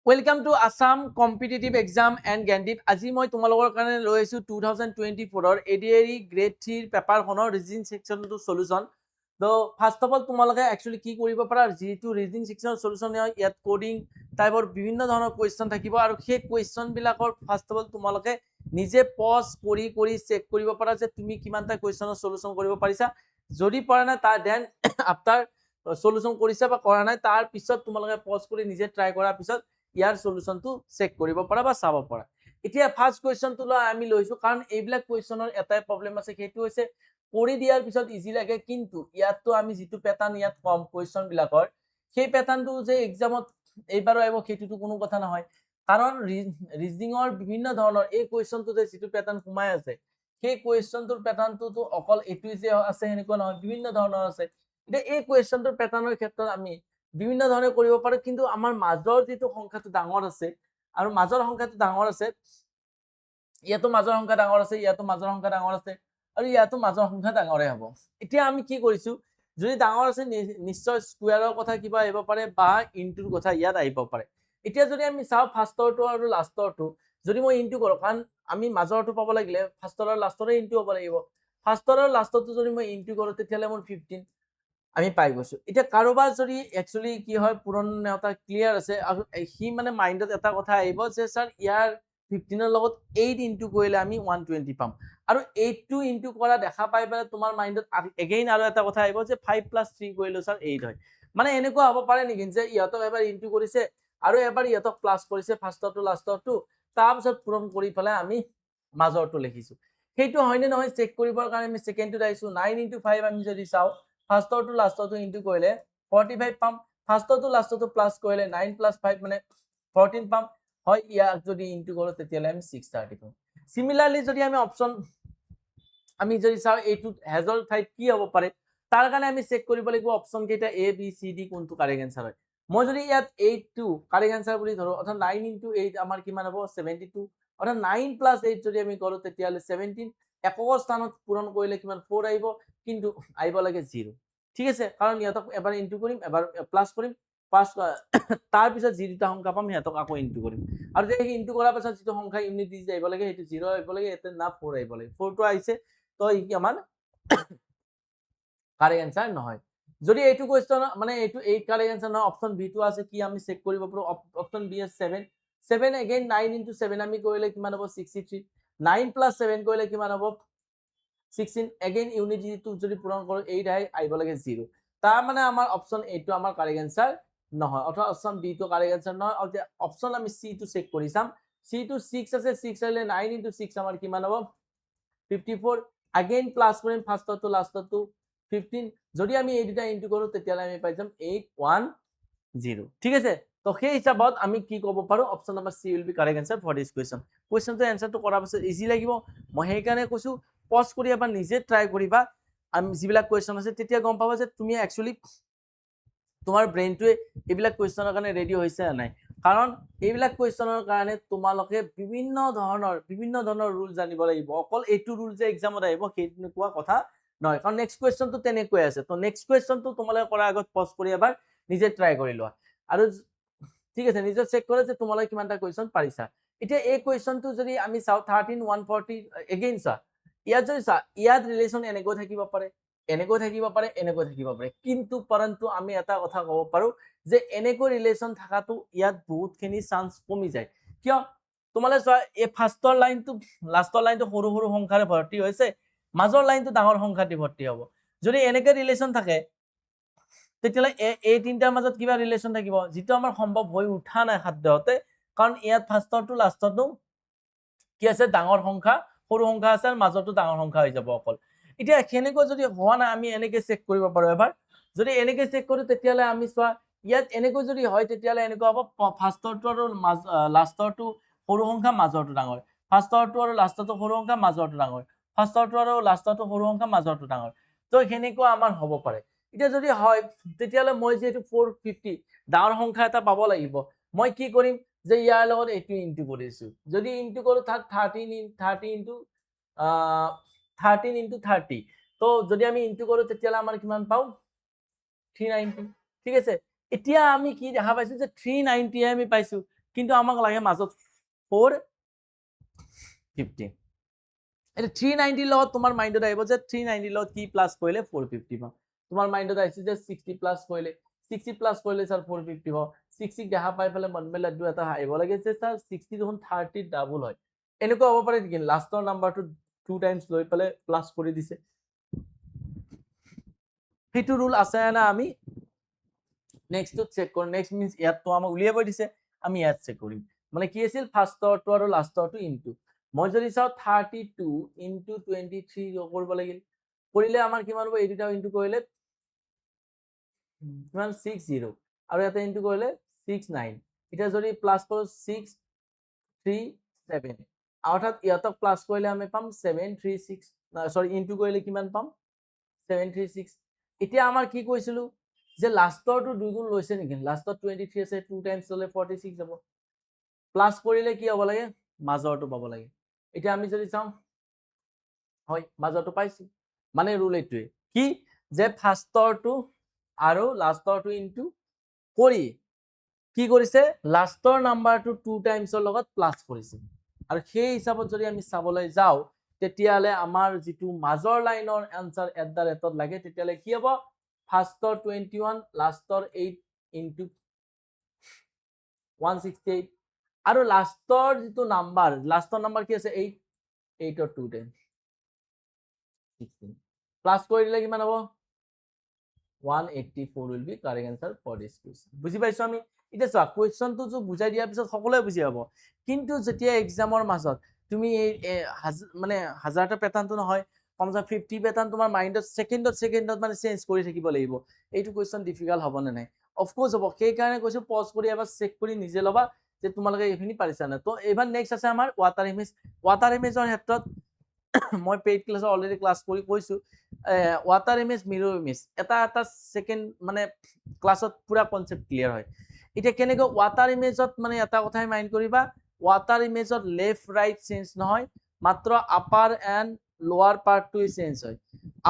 Welcome to Assam Competitive Exam and Gandip. আজি মই তোমালোকৰ কাৰণে লৈ আহিছো 2024 ৰ ADAE Grade 3 পেপাৰ খনৰ ৰিজনিং সেকশন টু সলিউশন। তো ফাৰ্স্ট অফ অল তোমালোকে একচুয়ালি কি কৰিব পাৰা যেটো ৰিজনিং সেকশনৰ সলিউশন হয় ইয়াত কোডিং টাইপৰ বিভিন্ন ধৰণৰ কোৱেশ্চন থাকিব আৰু সেই কোৱেশ্চন বিলাকৰ ফাৰ্স্ট অফ অল তোমালোকে নিজে পজ কৰি চেক কৰিব পাৰা যে তুমি কিমানটা কোৱেশ্চনৰ সলিউশন কৰিব পাৰিছা। যদি পৰা নাই তাৰ দেন আফটাৰ সলিউশন কৰিছা বা কৰা নাই তাৰ পিছত তোমালোকে পজ কৰি নিজে ট্ৰাই কৰাৰ পিছত ইয়াৰ সলিউশনটো চেক কৰিব পাৰা বা চাব পাৰা। এতিয়া ফাৰ্স্ট কোৱেশ্চনটো লৈ আমি লৈছো কাৰণ এইবিলাক কোৱেশ্চনৰ এটাই প্ৰবলেম আছে সেইটো হৈছে কৰি দিয়াৰ পিছত ইজি লাগে কিন্তু ইয়াতটো আমি যেটো প্যাটাৰ্ন ইয়াত কম কোৱেশ্চন বিলাকৰ সেই প্যাটাৰ্নটো যে এক্সামত এইবাৰো আহিব সেইটোটো কোনো কথা নহয় কাৰণ ৰিজনিংৰ বিভিন্ন ধৰণৰ এই কোৱেশ্চনটো যে যেটো প্যাটাৰ্ন ঘুমাই আছে সেই কোৱেশ্চনটোৰ প্যাটাৰ্নটো অকল এটুই যে আছে হেনেকুৱা নহয় বিভিন্ন ধৰণৰ আছে। এতিয়া এই কোৱেশ্চনটোৰ প্যাটাৰ্নৰ ক্ষেত্ৰত আমি বিভিন্ন ধৰণে কৰিব পাৰো কিন্তু আমাৰ মাজৰ যেটো সংখ্যাটো ডাঙৰ আছে আৰু মাজৰ সংখ্যাটো ডাঙৰ আছে ইয়াতো মাজৰ সংখ্যা ডাঙৰ আছে ইয়াতো মাজৰ সংখ্যা ডাঙৰ আছে আৰু ইয়াতো মাজৰ সংখ্যা ডাঙৰে হ'ব। এতিয়া আমি কি কৰিছো যদি ডাঙৰ আছে নিশ্চয় স্কয়াৰৰ কথা কিবা আহিব পাৰে বা ইনটুৰ কথা ইয়াত আহিব পাৰে। এতিয়া যদি আমি চাও ফাৰ্ষ্টৰটো আৰু লাষ্টৰটো যদি মই ইনটু কৰো কাৰণ আমি মাজৰটো পাব লাগিলে ফাৰ্ষ্টৰ আৰু লাষ্টৰে ইনটু হ'ব লাগিব। ফাৰ্ষ্টৰ আৰু লাষ্টৰটো যদি মই ইনটু কৰো তেতিয়ালে মোৰ 15 আমি পাই গৈছো। এতিয়া কাৰোবাৰ যদি একচুয়ালি কি হয় পুৰণ নেওতা ক্লিয়াৰ আছে আৰু হি মানে মাইন্ডত এটা কথা আহিব যে স্যাৰ ইয়াৰ 15 ৰ লগত 8 ইনটু কৰিলে আমি 120 পাম আৰু 8 টো ইনটু কৰা দেখা পাই পেলে তোমাৰ মাইন্ডত এগেইন আৰু এটা কথা আহিব যে 5 + 3 কৰিলে স্যাৰ 8 হয়। মানে এনেকুৱা হ'ব পাৰে নেকি যে ইহতক এবাৰ ইনটু কৰিছে আৰু এবাৰ ইহতক প্লাস কৰিছে ফাৰ্ষ্টৰটো লাষ্টৰটো তাৰ পিছত পূৰণ কৰি পেলাই আমি মাজৰটো লিখিছো। সেইটো হয়নে নহয় চেক কৰিবৰ কাৰণে আমি সেকেন্ডটো আইছো 9 * 5 আমি যদি চাও ফাৰ্ষ্টৰটো লাষ্টৰটো ইনটু কৰিলে 45 পাম ফাৰ্ষ্টৰটো লাষ্টৰটো প্লাস কৰিলে 9 + 5 মানে 14 পাম হয় ইয়াক যদি ইনটু কৰো তেতিয়ালে আমি 630 পাম। সিমিলাৰলি যদি আমি অপশন আমি যদি চাও এইটো হেজৰ ঠাইত কি হ'ব পাৰে তাৰ কাৰণে আমি চেক কৰিব লাগিব অপশন কেইটা A B C D কোনটো কারেক্ট आंसर হয়। মই যদি ইয়াত 8 টো কারেক্ট आंसर বুলি ধৰো অৰ্থাৎ 9 * 8 আমাৰ কিমান হ'ব 72 অৰ্থাৎ 9 + 8 যদি আমি কৰো তেতিয়ালে 17 এককৰ স্থানত পূৰণ কৰিলে কিমান 4 আহিব কিন্তু আহিব লাগে 0 ঠিক আছে কাৰণ ইয়াতক এবাৰ ইনটু কৰিম এবাৰ প্লাস কৰিম পাস তাৰ পিছত যি দুটা সংখ্যা পাম হেতক আকৌ ইনটু কৰিম আৰু যে ইনটু কৰাৰ পিছত যেটো সংখ্যা ইউনিট দি যাইব লাগে হেতু 0 আহিব লাগে এতে না 4 আহিব লাগে 4 টো আইছে তো ই আমাৰ কাৰেক্ট आंसर নহয়। যদি এইটো কোৱেশ্চন মানে এইটো 8 কাৰেক্ট आंसर নহয় অপশন বি টো আছে কি আমি চেক কৰিব পাৰো অপশন বি আছে 7 7 এগেইন 9 * 7 আমি কৰিলে কিমান হ'ব 63 9 + 7 কৰিলে কিমান হ'ব 16 এগেইন ইউনিট টো যদি পূৰণ কৰো 8 আহিব লাগে 0 তাৰ মানে আমাৰ অপশন এ টো আমাৰ কাৰেক্ট आंसर নহয় অথবা অপশন বি টো কাৰেক্ট आंसर নহয় আৰু অপশন আমি সি টো চেক কৰি চাম সি টো 6 আছে 6 আহিলে 9 * 6 আমাৰ কিমান হ'ব 54 अगेन प्लस কৰিম ফাৰ্ষ্টৰটো লাষ্টৰটো 15 যদি আমি এই দুটা ইনটু কৰো তেতিয়ালে আমি পাই যাম 810 ঠিক আছে। তো সেই হিচাপত আমি কি ক'ব পাৰো option number C will be correct answer for this question. কোৱেশ্চনটো আনসাৰটো কৰাৰ পিছত ইজি লাগিব মই সেই কাৰণে কৈছো পজ কৰি এবাৰ নিজে ট্ৰাই কৰিবা আমি যিবিলাক কোৱেশ্চন আছে তেতিয়া গম পাবা যে তুমি একচুয়ালি তোমাৰ ব্ৰেইনটোৱে এইবিলাক কোৱেশ্চনৰ কাৰণে ৰেডি হৈছে না নাই কাৰণ এইবিলাক কোৱেশ্চনৰ কাৰণে তোমালোকে বিভিন্ন ধৰণৰ ৰুল জানিব লাগিব অকল এইটো ৰুল যে এক্সামত আহিব সেইটো কোৱা কথা নহয় কাৰণ নেক্সট কোৱেশ্চনটো তেনেকৈ আছে তো নেক্সট কোৱেশ্চনটো তোমালোকে কৰাৰ আগত পজ কৰি এবাৰ নিজে ট্ৰাই কৰি লোৱা আৰু ঠিক আছে নিজে চেক কৰে যে তোমালোকে কিমানটা কোৱেশ্চন পাৰিছা। এতিয়া এই কোৱেশ্চনটো যদি আমি চাও 13 140 এগেইন চা ইয়াত যদি চা ইয়াত ৰিলেশন এনেকৈ থাকিব পাৰে এনেকৈ থাকিব পাৰে এনেকৈ থাকিব পাৰে কিন্তু পৰন্তু আমি এটা কথা ক'ব পাৰো যে এনেকৈ ৰিলেশন থাকাটো ইয়াত বহুতখিনি চান্স কমি যায় কিয় তোমালে চোৱা এই ফাৰ্ষ্টৰ লাইনটো লাষ্টৰ লাইনটো সৰু সৰু সংখ্যাৰে ভৰ্তি হৈছে মাজৰ লাইনটো ডাঙৰ সংখ্যাটি ভৰ্তি হ'ব যদি এনেকৈ ৰিলেশন থাকে তেতিয়ালে এই তিনটাৰ মাজত কিবা ৰিলেশন থাকিব যেটো আমাৰ সম্ভৱ হৈ উঠা নাই খাদ্যতে কাৰণ ইয়াত ফাৰ্ষ্টৰটো লাষ্টৰটো কি আছে ডাঙৰ সংখ্যা সৰু সংখ্যা আছে আৰু মাজৰটো ডাঙৰ সংখ্যা হৈ যাব অকল। এতিয়া কেনেকৈ যদি হোৱা নাই আমি এনেকৈ চেক কৰিব পাৰো এবাৰ যদি এনেকৈ চেক কৰো তেতিয়ালে আমি চোৱা ইয়াত এনেকৈ যদি হয় তেতিয়ালে এনেকুৱা হ'ব ফাৰ্ষ্টৰটো আৰু লাষ্টৰটো সৰু সংখ্যা মাজৰটো ডাঙৰ ফাৰ্ষ্টৰটো আৰু লাষ্টৰটো সৰু সংখ্যা মাজৰটো ডাঙৰ ফাৰ্ষ্টৰটো আৰু লাষ্টৰটো সৰু সংখ্যা মাজৰটো ডাঙৰ তো হেনেকুৱা আমাৰ হ'ব পাৰে। এতিয়া যদি হয় তেতিয়ালে মই যেটো 450 ডাঙৰ সংখ্যা এটা পাব লাগিব মই কি কৰিম যে ইয়াৰ লগত এইটো ইনটু কৰিছো যদি ইনটু কৰো 13 * 30 তো যদি আমি ইনটু কৰো তেতিয়ালে আমাৰ কিমান পাও 390 ঠিক আছে। এতিয়া আমি কি দেখা পাইছো যে 390 আমি পাইছো কিন্তু আমাক লাগে মাজত 450 এটা 390 লগত তোমাৰ মাইন্ডত আহিব যে 390 লগত কি প্লাস কৰিলে 450 পাম তোমাৰ মাইন্ডত আহিছে যে 60 প্লাস কৰিলে 60 প্লাস কৰিলে স্যার 450 পাম 60 দেখা পাই পেলে মন মে লাড্ডু এটা আহিব লাগে যে স্যার 60 দেখোন 30 ডাবল হয় এনেকুৱা হ'ব পাৰে নেকি লাষ্টৰ নাম্বাৰটো 2 টাইমছ লৈ পেলে প্লাস কৰি দিছে সেইটো ৰুল আছে না আমি নেক্সট টু চেক কৰো নেক্সট মিন্স ইয়াত তো আমাক উলিয়াব দিছে আমি ইয়াত চেক কৰিম মানে কি আছিল ফাৰ্ষ্টৰটো আৰু লাষ্টৰটো ইনটু মই যদি চাও 32 ইনটু 23 কৰিব লাগিল কৰিলে আমাৰ কিমান হ'ব এই দুটা ইনটু কৰিলে কিমান 60 আৰু ইয়াতে ইনটু কৰিলে 69 এটা যদি প্লাস কৰো 637 অৰ্থাৎ ইয়াতক প্লাস কৰিলে আমি পাম 736 সৰি ইনটু কৰিলে কিমান পাম 736 এতিয়া আমাৰ কি কৈছিলো যে লাষ্টৰটো দুই গুণ লৈছে নেকি লাষ্টত 23 আছে 2 টাইমছ ললে 46 যাব প্লাস কৰিলে কি হ'ব লাগে মাজৰটো পাব লাগে এতিয়া আমি যদি চাও হয় মাজৰটো পাইছো মানে ৰুল এটোৱে কি যে ফাৰ্ষ্টৰটো আৰু লাষ্টৰটো ইনটু কৰি কি কৰিছে লাষ্টৰ নাম্বাৰটো 2 টাইমছৰ লগত প্লাস কৰিছে আৰু সেই হিচাপত যদি আমি চাবলৈ যাও তেতিয়ালে আমাৰ যেটো মাজৰ লাইনৰ আনসাৰ এট দা ৰেটত লাগে তেতিয়ালে কি হ'ব ফাৰ্ষ্টৰ 21 লাষ্টৰ 8 ইনটু 168 আৰু লাষ্টৰ যেটো নাম্বাৰ লাষ্টৰ নাম্বাৰ কি আছে 8 8 or 2 টাইম 16 প্লাস কৰি দিলে কিমান হ'ব 184 will be correct answer for this question বুজি পাইছো আমি এটা চোৱা কোৱেশ্চনটো যে বুজাই দিয়াৰ পিছত সকলোৱে বুজি পাব কিন্তু যেতিয়া এক্সামৰ মাজত তুমি মানে হাজাৰটা প্যাটাৰ্নটো নহয় কমসে 50 প্যাটাৰ্ন তোমাৰ মাইন্ডত সেকেন্ডত মানে চেঞ্জ কৰি থাকিব লাগিব এইটো কোৱেশ্চন ডিফিকাল্ট হ'ব নে নাই অফ কোৰ্স হ'ব সেই কাৰণে কৈছো পজ কৰি এবাৰ চেক কৰি নিজে লবা যে তোমালোকে এইখিনি পাৰিছা না তো এবাৰ নেক্সট আছে আমাৰ ওয়াটাৰ ইমেজৰ ক্ষেত্ৰত মই পেইড ক্লাছ অলৰেডি ক্লাছ কৰি কৈছো ওয়াটাৰ ইমেজ মিৰৰ ইমেজ এটা সেকেন্ড মানে ক্লাছত পুৰা কনসেপ্ট ক্লিয়াৰ হয় এটা কেনেকৈ ওয়াটাৰ ইমেজত মানে এটা কথাই মাইন্ড কৰিবা ওয়াটাৰ ইমেজত লেফট ৰাইট চেঞ্জ নহয় মাত্ৰ আপাৰ এন্ড লোৱাৰ পাৰ্টটো চেঞ্জ হয়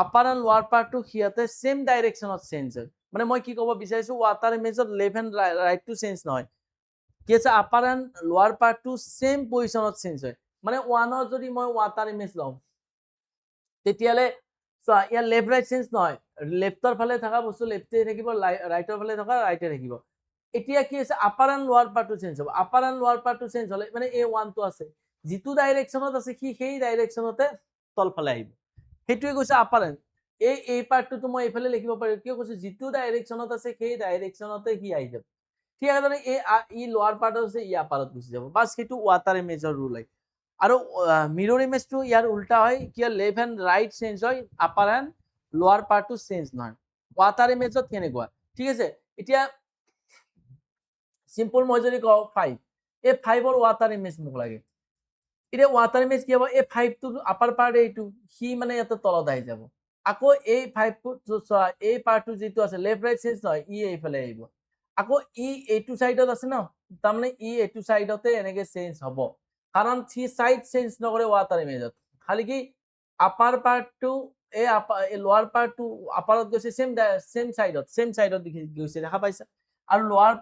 আপাৰ এন্ড লোৱাৰ পাৰ্টটো হিয়াতে সেম ডাইৰেকশনত চেঞ্জ হয় মানে মই কি ক'ব বিচাৰিছো ওয়াটাৰ ইমেজত লেফট এন্ড ৰাইটটো চেঞ্জ নহয় কি আছে আপাৰ এন্ড লোৱাৰ পাৰ্টটো সেম পজিশনত চেঞ্জ হয় মানে 1 যদি মই ওয়াটাৰ ইমেজ লওঁ তেতিয়ালে চোৱা ইয়াৰ লেফট ৰাইট চেঞ্জ নহয় লেফটৰ ফালে থকা বস্তু লেফটে থাকিব ৰাইটৰ ফালে থকা ৰাইটে থাকিব এতিয়া কি আছে আপাৰ এন্ড লোৱাৰ পাৰ্টটো চেঞ্জ হ'ব আপাৰ এন্ড লোৱাৰ পাৰ্টটো চেঞ্জ হলে মানে এই 1 টো আছে যেটো ডাইৰেকশনত আছে কি সেই ডাইৰেকশনতে তল ফালে আহিব হেতুৱে কৈছে আপাৰ এন্ড এই পাৰ্টটো মই এইফালে লিখিব পাৰো কিয় কৈছে যেটো ডাইৰেকশনত আছে সেই ডাইৰেকশনতে কি আহি যাব ঠিক আছে ই লোৱাৰ পাৰ্টত আছে ই আপাৰত গুচি যাব বাস হেতু ওয়াটাৰ ইমেজৰ ৰুল হয় আৰু মিৰৰ ইমেজটো ইয়াৰ উল্টা হয় কিয় লেফট এন্ড ৰাইট চেঞ্জ হয় আপাৰ এন্ড লোৱাৰ পাৰ্টটো চেঞ্জ নহয় ওয়াটাৰ ইমেজত কেনেকুৱা ঠিক আছে এতিয়া সিম্পল মই যদি কও 5 এই 5 ৰ ওয়াটাৰ ইমেজ মোক লাগে এতিয়া ওয়াটাৰ ইমেজ কি হ'ব এই 5 টো আপাৰ পাৰ্ট এইটো হি মানে এটা তলত আহি যাব আকৌ এই 5 টো এই পাৰ্টটো যেটো আছে লেফট ৰাইট চেঞ্জ নহয় ই এইফালে আহিব আকৌ ই এইটো সাইডত আছে ন তাৰমানে ই এইটো সাইডতে এনেকে চেঞ্জ হ'ব কাৰণ থি সাইড চেঞ্জ নকৰে ওয়াটাৰ ইমেজত খালি কি আপাৰ পাৰ্টটো এই লোৱাৰ পাৰ্টটো আপাৰত গৈছে সেম সাইডত গৈছে দেখা পাইছা আৰু লোৱাৰ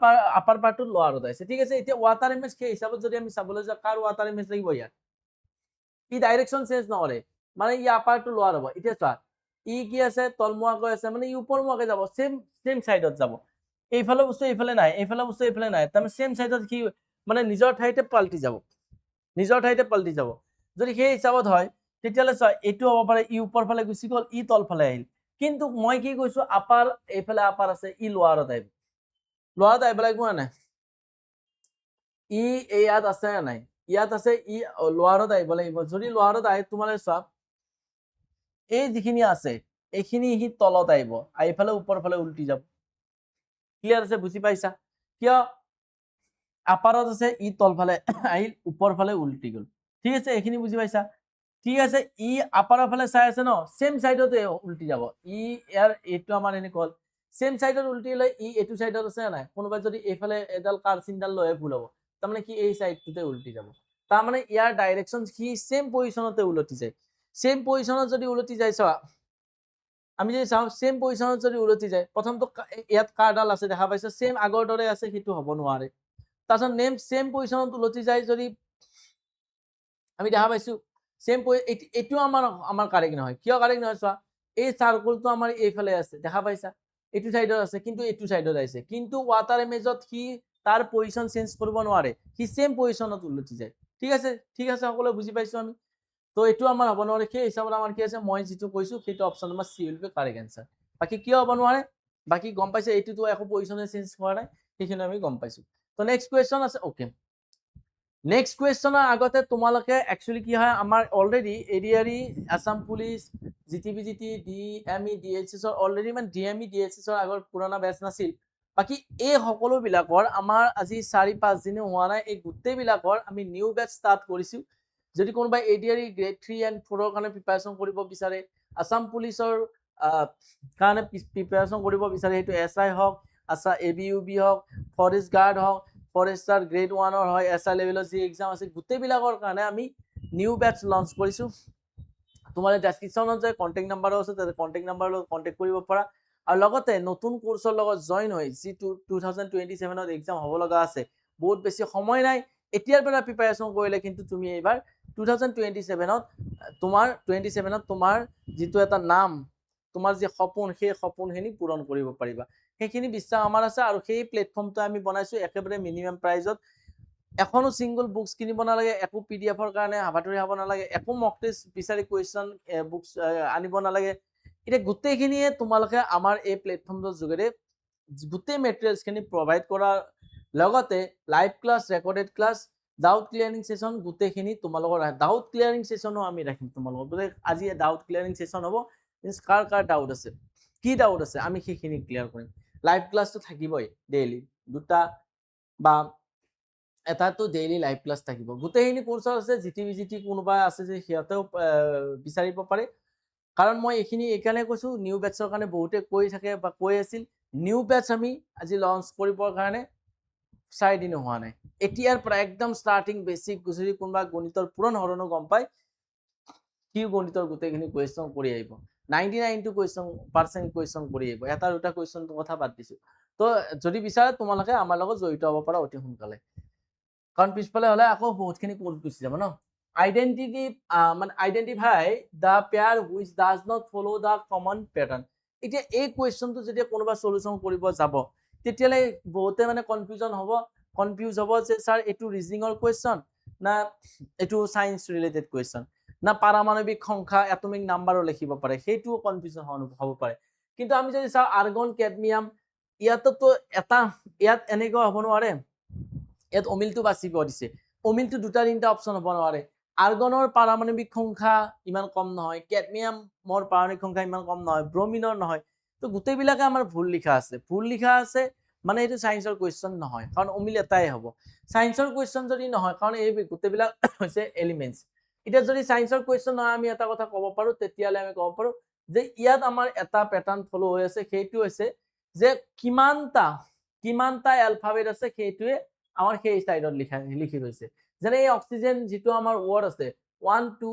আপাৰ পাৰ্টটো লোৱাৰত আছে ঠিক আছে এতিয়া ওয়াটাৰ ইমেজ কি হিচাপত যদি আমি চাবলৈ যাওঁ কাৰ ওয়াটাৰ ইমেজ লাগিব ইয়াত ই ডাইৰেকশন চেঞ্জ নকৰে মানে ই আপাৰটো লোৱাৰ হ'ব এতিয়া চোৱা ই কি আছে তলমুৱাকৈ আছে মানে ই ওপৰমুৱাকৈ যাব সেম সাইডত যাব এইফালে বস্তু এইফালে নাই এইফালে বস্তু এইফালে নাই তাৰমানে সেম সাইডত কি মানে নিজৰ ঠাইতে পাল্টি যাব যদি সেই হিচাপত হয় তেতিয়ালে চোৱা এইটো হ'ব পাৰে ই ওপৰ ফালে গুচি গ'ল ই তল ফালে আহিল কিন্তু মই কি কৈছো আপাৰ এইফালে আপাৰ আছে ই লোৱাৰত আহিব লাগিব নাই ই ইয়াত আছে নাই ইয়াত আছে ই লোৱাৰত আহিব লাগিব যদি লোৱাৰত আহে তোমালে চোৱা এই যিখিনি আছে এইখিনি হি তলত আহিব আইফালে ওপৰ ফালে উল্টি যাব ক্লিয়াৰ আছে বুজি পাইছা কিয় আপাৰত আছে ই তল ফালে আহিল ওপৰ ফালে উল্টি গল ঠিক আছে এইখিনি বুজি পাইছা ঠিক আছে ই আপাৰৰ ফালে চাই আছে ন সেম সাইডতে উল্টি যাব ই ইয়াৰ এইটো আমাৰ এনে কল সেম সাইডত উল্টি লৈ ই এইটো সাইডত আছে নাই কোনোবাই যদি এইফালে এডাল কাৰ চিনডাল লৈ ভুল হ'ব তাৰমানে কি এই সাইডটোতে উল্টি যাব তাৰমানে ইয়াৰ ডাইৰেকশন কি সেম পজিশনতে উলটি যায় সেম পজিশনত যদি উলটি যায় চোৱা আমি যদি চাও সেম পজিশনত যদি উলটি যায় প্ৰথমটো ইয়াত কাৰডাল আছে দেখা পাইছা সেম আগৰ দৰে আছে সেইটো হ'ব নোৱাৰে তাৰপিছত নেম সেম পজিশনত উলটি যায় যদি আমি দেখা পাইছো সেম এইটো আমাৰ কাৰেক্ট নহয় কিয় কাৰেক্ট নহয় চোৱা এই সাৰ্কেলটো আমাৰ এইফালে আছে দেখা পাইছা এইটো সাইডত আছে কিন্তু এইটো সাইডত আছে কিন্তু ওয়াটার ইমেজত সি তাৰ পজিশন চেঞ্জ কৰিব নোৱাৰে সি সেম পজিশনত উলটি যায় ঠিক আছে সকলো বুজি পাইছো আমি তো এইটো আমাৰ হ'ব নোৱাৰে সেই হিচাপত আমাৰ কি আছে মই যেটো কৈছো সেইটো option number C will be correct answer বাকি কিয় হ'ব নোৱাৰে বাকি গম পাইছে এইটোতো একো পজিশনে চেঞ্জ কৰা নাই সেইখিনি আমি গম পাইছো তো নেক্সট কোৱেশ্চন আছে ওকে নেক্সট কুৱেশ্যনৰ আগতে তোমালোকে একচুৱেলি কি হয় আমাৰ already ADRE Assam police GTBGT DME ডিএইচএছৰ অলৰেডি মানে ডিএমই ডিএইচএছৰ আগৰ পুৰণা বেচ নাছিল বাকি এই সকলোবিলাকৰ আমাৰ আজি 4-5 দিনে হোৱা নাই এই গোটেইবিলাকৰ আমি নিউ বেচ ষ্টাৰ্ট কৰিছো যদি কোনোবা এডিআৰই গ্ৰেড 3 এণ্ড 4ৰ কাৰণে প্ৰিপাৰেচন কৰিব বিচাৰে আসাম পুলিচৰ কাৰণে প্ৰিপাৰেচন কৰিব বিচাৰে সেইটো এসআই হওক আছা এবিইউবি হওক ফৰেষ্ট গাৰ্ড হওক ফৰেষ্টাৰ গ্ৰেড 1 হয় এসআই লেভেলৰ যি এক্সাম আছে গোটেইবিলাকৰ কাৰণে আমি নিউ বেচ লঞ্চ কৰিছো তোমাৰ ডেসক্ৰিপচনত যে কন্টাক্ট নাম্বাৰো আছে তাতে কন্টাক্ট নাম্বাৰৰ লগত কন্টাক্ট কৰিব পাৰা আৰু লগতে নতুন কোৰ্সৰ লগত জয়েন হৈ যি 2027ত এক্সাম হ'ব লগা আছে বহুত বেছি সময় নাই এতিয়াৰ পৰা প্ৰিপাৰেচন কৰিলে কিন্তু তুমি এইবাৰ 2027ত তোমাৰ যিটো এটা নাম তোমাৰ যে সপোন সেই সপোনখিনি পূৰণ কৰিব পাৰিবা সেইখিনি বিশ্বাস আমাৰ আছে আৰু সেই প্লেটফৰ্মটো আমি বনাইছো একেবাৰে মিনিমাম প্ৰাইজত এখনো সিঙ্গল বুকস কিনিব নালাগে একো পিডিএফৰ কাৰণে হাবাতৰি হ'ব নালাগে একো মক টেষ্ট বিচাৰি কুৱেশ্যন বুকস আনিব নালাগে এটা গোটেইখিনিয়ে তোমালোকে আমাৰ এই প্লেটফৰ্মটোৰ যোগেৰে গোটেই মেটেৰিয়েলছখিনি প্ৰভাইড কৰাৰ লগতে live class recorded class doubt ক্লিয়াৰিং session গোটেইখিনি তোমালোকৰ ডাউট ক্লিয়াৰিং সেশনো আমি ৰাখিম তোমালোকৰ বোলে আজি ডাউট ক্লিয়াৰিং সেশন হ'ব মিন্স কাৰ ডাউট আছে কি ডাউট আছে আমি সেইখিনি ক্লিয়াৰ কৰিম লাইভ ক্লাছটো থাকিবই ডেইলি দুটা বা এটাতো ডেইলি লাইভ ক্লাছ থাকিব গোটেইখিনি কোৰ্সৰ আছে জিটিবিজিটি কোনোবা আছে যে সিহঁতেও বিচাৰিব পাৰে কাৰণ মই এইখিনি এইকাৰণে কৈছো নিউ বেটছৰ কাৰণে বহুতে কৈ থাকে বা কৈ আছিল নিউ বেটছ আমি আজি লঞ্চ কৰিবৰ কাৰণে 4 দিন হোৱা নাই এতিয়াৰ পৰা একদম ষ্টাৰ্টিং বেসিক যদি কোনোবা গণিতৰ পুৰণ হৰণো গম পায় কি গণিতৰ গোটেইখিনি কুৱেশ্যন কৰি আহিব 99% কুৱেশ্যন কৰি আহিব এটা দুটা কুৱেশ্যন কথা বাদ দিছো তো যদি বিচাৰে তোমালোকে আমাৰ লগত জড়িত হ'ব পাৰা অতি সোনকালে কাৰণ পিছফালে হলে আকৌ বহুতখিনি কোৰ্স গুচি যাব ন identify the pair which does not follow the common pattern এতিয়া এই কুৱেশ্যনটো যেতিয়া কোনোবা সলিউশন কৰিব যাব তেতিয়ালে বহুতে মানে কনফিউজ হ'ব যে স্যাৰ এটো ৰিজনিংৰ কুৱেশ্যন না এটো সায়েন্স ৰিলেটেড কুৱেশ্যন না পাৰমাণবিক সংখ্যা এটমিক নাম্বাৰো লিখিব পাৰে সেইটো কনফিউজন হ'ব পাৰে কিন্তু আমি যদি চাও আৰ্গন ক্যাডমিয়াম ইয়াততো ইয়াত এনেকুৱা হ'ব নোৱাৰে ইয়াত অমিলটো বাছিব দিছে অমিলটো দুটা তিনটা অপচন হ'ব নোৱাৰে আৰ্গনৰ পাৰমাণবিক সংখ্যা ইমান কম নহয় ক্যাডমিয়ামৰ পাৰমাণবিক সংখ্যা ইমান কম নহয় ব্ৰমিনৰ নহয় তো গোটেইবিলাকে আমাৰ ভুল লিখা আছে মানে এইটো সায়েন্সৰ কুৱেশ্যন নহয় কাৰণ অমিল এটাই হ'ব সায়েন্সৰ কুৱেশ্যন যদি নহয় কাৰণ এই গোটেইবিলাক হৈছে এলিমেন্টস এটা যদি সায়েন্সৰ কুৱেশ্যন নহয় আমি এটা কথা ক'ব পাৰো তেতিয়ালে আমি ক'ব পাৰো যে ইয়াত আমাৰ এটা প্যাটাৰ্ন ফলো হৈ আছে সেইটো হৈছে যে কিমানটা এলফাবেট আছে সেইটোৱে আমাৰ সেই স্লাইডত লিখি গৈছে যেনে এই অক্সিজেন যেটো আমাৰ ওয়ার্ড আছে 1 2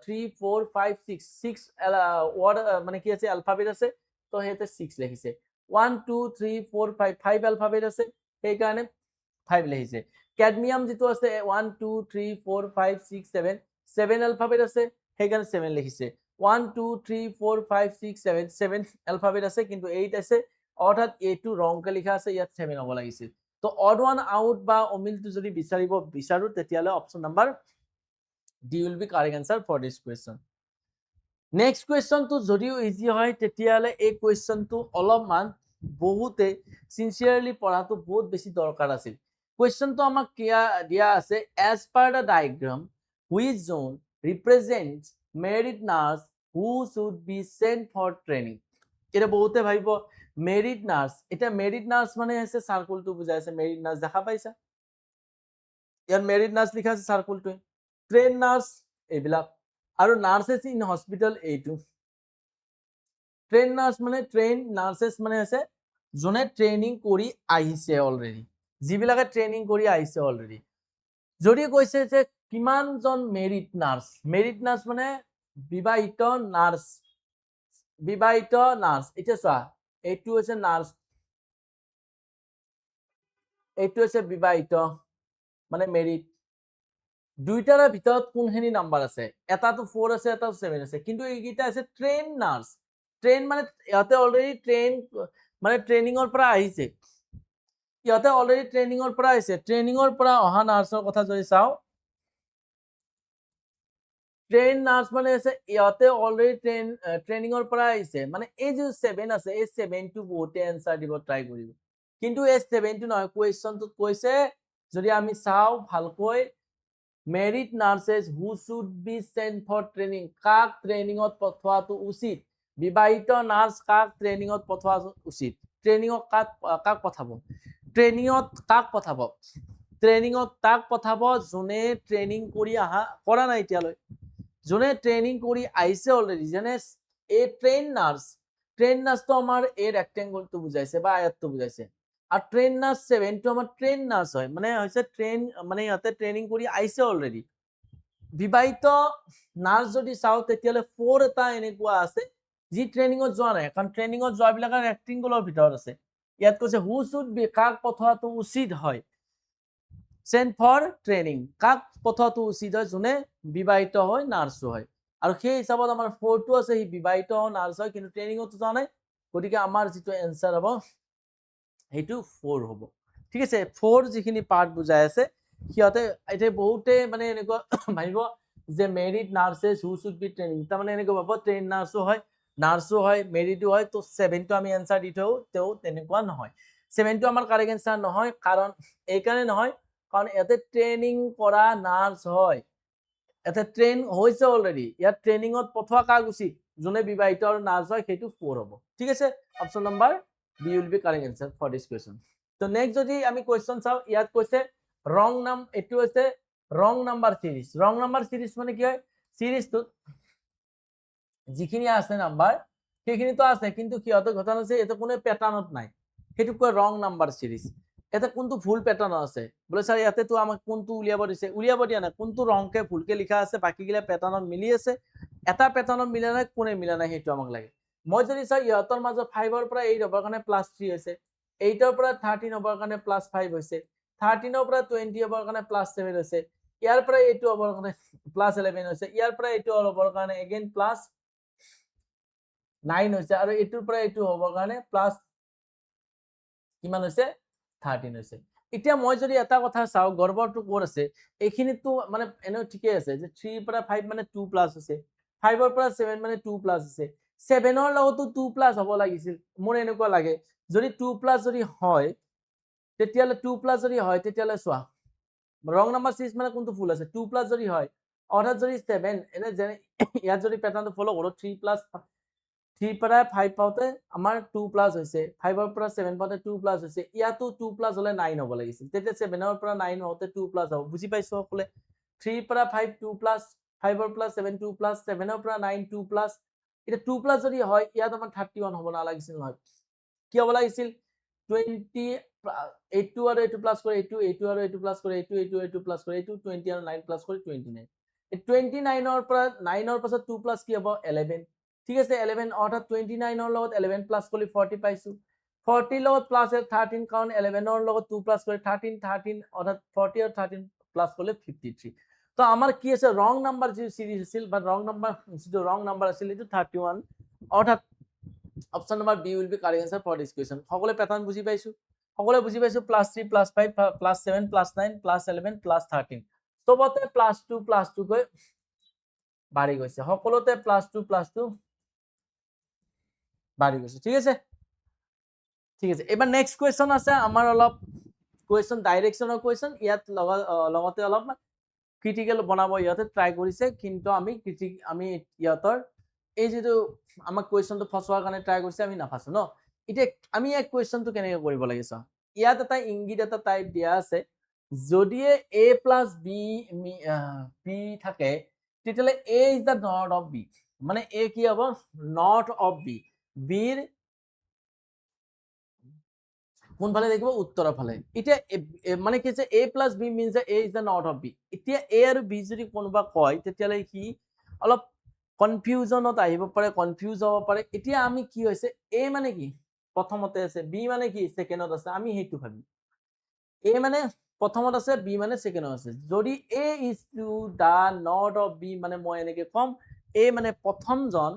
3 4 5 6 ওয়ার্ড মানে কি আছে অ্যালফাবেট আছে তো হেতে 6 লিখিছে 1 2 3 4 5 5 অ্যালফাবেট আছে সেই কারণে 5 লিখিছে ক্যাডমিয়াম যেটো আছে 1 2 3 4 5 6 7 7 অ্যালফাবেট আছে সেই কারণে 7 লিখিছে 1 2 3 4 5 6 7 7 অ্যালফাবেট আছে কিন্তু 8 আছে অর্থাৎ এটো রংকে লিখা আছে ইয়াত 7 হ'ব লাগিছিল তো অড ওয়ান আউট বা অমিলটো যদি বিচাৰো তেতিয়ালে option number D will be correct answer for this question next question তো যদিও ইজি হয় তেতিয়ালে এই কোয়েশ্চনটো অলপমান বহুতে সিনসিয়ারলি পড়াটো বহুত বেছি দরকার আছিল কোয়েশ্চনটো আমাক দিয়া আছে as per the diagram which zone represents merit nurse who should be sent for training এটা বহুতে ভাবিব মেরিট নার্স এটা মেরিট নার্স মানে আছে সার্কুলটো বুজাইছে মেরিট নার্স দেখা পাইছা ইয়াৰ মেৰিট নাৰ্স লিখা আছে সাৰ্কুলটো ট্ৰেন নাৰ্স এইবিলাক আৰু নাৰ্সেস ইন হসপিটাল এইটো ট্ৰেন নাৰ্সেস মানে আছে জনে ট্ৰেনিং কৰি আহিছে অলৰেডি যিবিলাকে ট্ৰেনিং কৰি আহিছে অলৰেডি যদি কৈছে যে কিমানজন মেৰিট নাৰ্স মানে বিবাহিত নাৰ্স এটা চোৱা এইটো হৈছে নাৰ্স এইটো হৈছে বিবাহিত মানে মেৰিড দুইটাৰ ভিতৰত কোনখিনি নাম্বাৰ আছে এটাটো 4 আছে এটাটো 7 আছে কিন্তু এইকেইটা আছে ট্ৰেইন নাৰ্ছ ট্ৰেইন মানে ইয়াতে অলৰেডি ট্ৰেইন মানে ট্ৰেইনিঙৰ পৰা আহিছে ইয়াতে অলৰেডি ট্ৰেইনিঙৰ পৰা আহিছে ট্ৰেইনিঙৰ পৰা অহা নাৰ্ছৰ কথা যদি চাওঁ ট্ৰেইন নাৰ্ছ মানে আছে ইয়াতে অলৰেডি ট্ৰেইনিঙৰ পৰা আহিছে মানে এই যে 7 আছে এই 7 টো বহুতে এনসাৰ দিব ট্ৰাই কৰিব কিন্তু এই 7 টো নহয় কোৱেশ্চনটোত কৈছে যদি আমি চাওঁ ভালকৈ married nurses who should be sent for training কাক ট্ৰেইনিঙত পঠোৱাটো উচিত বিবাহিত নাৰ্ছ কাক ট্ৰেইনিঙত পঠোৱা উচিত ট্ৰেইনিঙত কাক পঠাব ট্ৰেইনিঙত কাক পঠাব ট্ৰেইনিঙত তাক পঠাব যোনে ট্ৰেইনিং কৰি কৰা নাই এতিয়ালৈ যোনে ট্ৰেইনিং কৰি আহিছে অলৰেডি যেনে এই ট্ৰেইন নাৰ্ছটো আমাৰ এই ৰেক্টেংগলটো বুজাইছে বা আয়তটো বুজাইছে আৰ ট্ৰেন নাৰ্স 7 টো আমাৰ ট্ৰেন নাৰ্স হয় মানে হইছে ট্ৰেন মানে ইয়াতে ট্ৰেনিং কৰি আইছে অলৰেডি বিবাহিত নাৰ্স যদি চাও তেতিয়ালে 4 এটা এনেকুৱা আছে যি ট্ৰেনিঙত যোৱা নাই কাৰণ ট্ৰেনিঙত যোৱা বিলাকৰ ৰেক্টেংগলৰ ভিতৰত আছে ইয়াত কৈছে হু শুড বি কাক পঠোৱাটো উচিত হয় সেন্ট ফৰ ট্ৰেনিং কাক পঠোৱাটো উচিত হয় যোনে বিবাহিত হয় নাৰ্স হয় আৰু সেই হিচাপত আমাৰ 4 টো আছে হি বিবাহিত নাৰ্স হয় কিন্তু ট্ৰেনিঙত যোৱা নাই গতিকে আমাৰ যেটো এনসাৰ হ'ব সেইটো 4 হ'ব ঠিক আছে 4 যিখিনি পাৰ্ট বুজাই আছে সিহঁতে এটা বহুতে মানে এনেকুৱা ভাবিব যে married nurses who should B training তাৰ মানে এনেকুৱা ভাবো ট্ৰেইন নাৰ্ছো হয় মেৰিডো হয় তো 7 টো আমি এনসাৰ দি থও তেও তেনেকুৱা নহয় 7 টো আমাৰ কাৰেক্ট এনসাৰ নহয় কাৰণ এই কাৰণে নহয় কাৰণ এতে ট্ৰেইনিং কৰা নাৰ্ছ হয় এতে ট্ৰেইন হৈছে অলৰেডি ইয়াত ট্ৰেইনিঙত পঠোৱা কাক উচিত যোনে বিবাহিত আৰু নাৰ্ছ হয় সেইটো 4 হ'ব ঠিক আছে option number B will be correct answer for this question. So next যদি আমি question চাও ইয়াত কৈছে wrong নাম এটো আছে wrong number series মানে কি হয় সিরিজটো যিখিনি আছে নাম্বার সেইখিনি তো আছে কিন্তু কিয়তো ঘটনা আছে এটা কোনো প্যাটার্নত নাই সেইটো কয় wrong number series এটা কোনটো ভুল প্যাটার্ন আছে বলে স্যার ইয়াতে তো আমাক কোনটো উলিয়াব দিয়া না কোনটো রংকে ভুলকে লিখা আছে বাকিগিলা প্যাটার্নত মিলি আছে এটা প্যাটার্নত মিলা নাই কোনে মিলা নাই সেইটো আমাক লাগে মই যদি চাই ইহতৰ মাজত 5 ৰ পৰা 8 হবৰ কাৰণে +3 হৈছে 8 ৰ পৰা 13 হবৰ কাৰণে +5 হৈছে 13 ৰ পৰা 20 হবৰ কাৰণে +7 হৈছে ইয়াৰ পৰা এইটো হবৰ কাৰণে +11 হৈছে ইয়াৰ পৰা এইটো হবৰ কাৰণে अगेन +9 হৈছে আৰু এইটোৰ পৰা এইটো হবৰ কাৰণে প্লাস কিমান হৈছে 13 হৈছে এতিয়া মই যদি এটা কথা চাও গৰ্বৰটো কোৰ আছে এইখিনিতো মানে এনে ঠিকই আছে যে 3 ৰ পৰা 5 মানে 2 প্লাস আছে 5 ৰ পৰা 7 মানে 2 প্লাস আছে 7 ৰ লগতো 2 প্লাস হ'ব লাগিছিল মোৰ এনেকুৱা লাগে যদি 2 প্লাস যদি হয় তেতিয়ালে 2 প্লাস যদি হয় তেতিয়ালে সোৱা ৰং নাম্বাৰ সিৰিজ মানে কোনটো ফুল আছে 2 প্লাস যদি হয় অৰ্থাৎ যদি 7 এনে যে ইয়াত যদি প্যাটাৰ্নটো ফলো কৰো 3 প্লাস 3 পৰা 5 পাওতে আমাৰ 2 প্লাস হৈছে 5 ৰ পৰা 7 পাওতে 2 প্লাস হৈছে ইয়াতো 2 প্লাস হলে 9 হ'ব লাগিছিল তেতিয়া 7 ৰ পৰা 9 হওতে 2 প্লাস হ'ব বুজি পাইছো সকলে 3 পৰা 5 2 প্লাস 5 ৰ পৰা 7 2 প্লাস 7 ৰ পৰা 9 2 প্লাস এটা 2 প্লাস যদি হয় ইয়াত আমাৰ 31 হ'ব না লাগিছিল নহয় কি হ'ব লাগিছিল 20 8 আৰু 8 প্লাস কৰে 8 আৰু 8 প্লাস কৰে 8 প্লাস কৰে 20 আৰু 9 প্লাস কৰে 29 29 ৰ পৰা 9 ৰ পাছত 2 প্লাস কি হ'ব 11 ঠিক আছে 11 অৰ্থাৎ 29 ৰ লগত 11 প্লাস কৰি 40 পাইছো 40 লগত প্লাস 13 কাৰণ 11 ৰ লগত 2 প্লাস কৰি 13 অৰ্থাৎ 40 আৰু 13 প্লাস কৰিলে 53 তো আমাৰ কি আছে ৰং নাম্বাৰ যে সিৰিজ আছিল বা ৰং নাম্বাৰ আছিল এটো 31 অৰ্থাৎ option number B will be correct answer for this question সকলে প্যাটার্ন বুজি পাইছো সকলে বুজি পাইছো +3 +5 +7 +9 +11 +13 সবতে +2 গৈ বাঢ়ি গৈছে সকলোতে +2 বাঢ়ি গৈছে ঠিক আছে এবাৰ নেক্সট কোয়েশ্চন আছে আমাৰ অলপ কোয়েশ্চন ডাইৰেকশনৰ কোয়েশ্চন ইয়াত লগতে অলপ ক্ৰিটিক্যাল বনাবো ইয়াতে ট্ৰাই কৰিছে কিন্তু আমি ইয়াতৰ এই যেটো আমাক কোয়েশ্চনটো ফসৱাৰ কাৰণে ট্ৰাই কৰিছে আমি নাফাসো ন এটা আমি এক কোয়েশ্চনটো কেনেকৈ কৰিব লাগে চ ইয়াত এটা ইংগিত এটা টাইপ দিয়া আছে যদি a + b থাকে তেতিয়ালে a is the node of b মানে a কি হ'ব নট অফ b bৰ কোন ফালে দেখিব উত্তৰৰ ফালে এতিয়া মানে কি আছে a + b means that a is the node of b এতিয়া a আৰু b যদি কোনবা কয় তেতিয়ালে কি অলপ কনফিউজনত আহিব পাৰে কনফিউজ হ'ব পাৰে এতিয়া আমি কি হৈছে a মানে কি প্ৰথমতে আছে b মানে কি সেকেন্ডত আছে আমি হেতু ভাবি এ মানে প্ৰথমত আছে, বি মানে ছেকেণ্ডত আছে। যদি A is to the north of B, মানে মই এনেকে কম এ মানে প্ৰথমজন